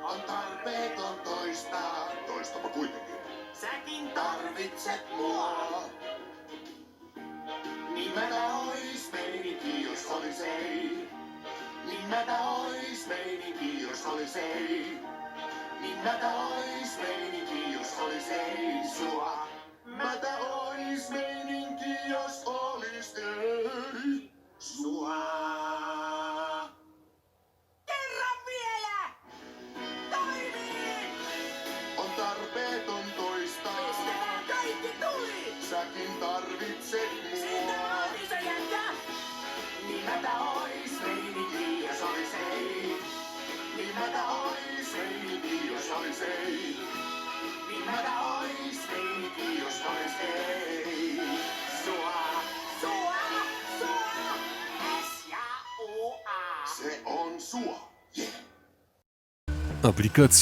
On tarpeeton toistaa. Toistapa kuitenkin. Säkin tarvitset mua. Niin mätä ois meininki, jos olis ei. Niin mätä ois meininki, jos olis ei. Niin mätä ois meininki, jos olis ei sua. Mätä ois meininki, jos olis ei sua. Kerran vielä! Toimii! On tarpeeton toistaa. Mistä nää kaikki tuli? Säkin tarvitset mua. Siitä on iso jätkä! Niin mätä ois meininki, jos olis ei. Niin mätä ois meininki, jos olis ei. Niin mätä ois meininki, jos olis ei. Sua, sua, sua. S-ja-U-A. Se on sua. Yeah. Aplikacja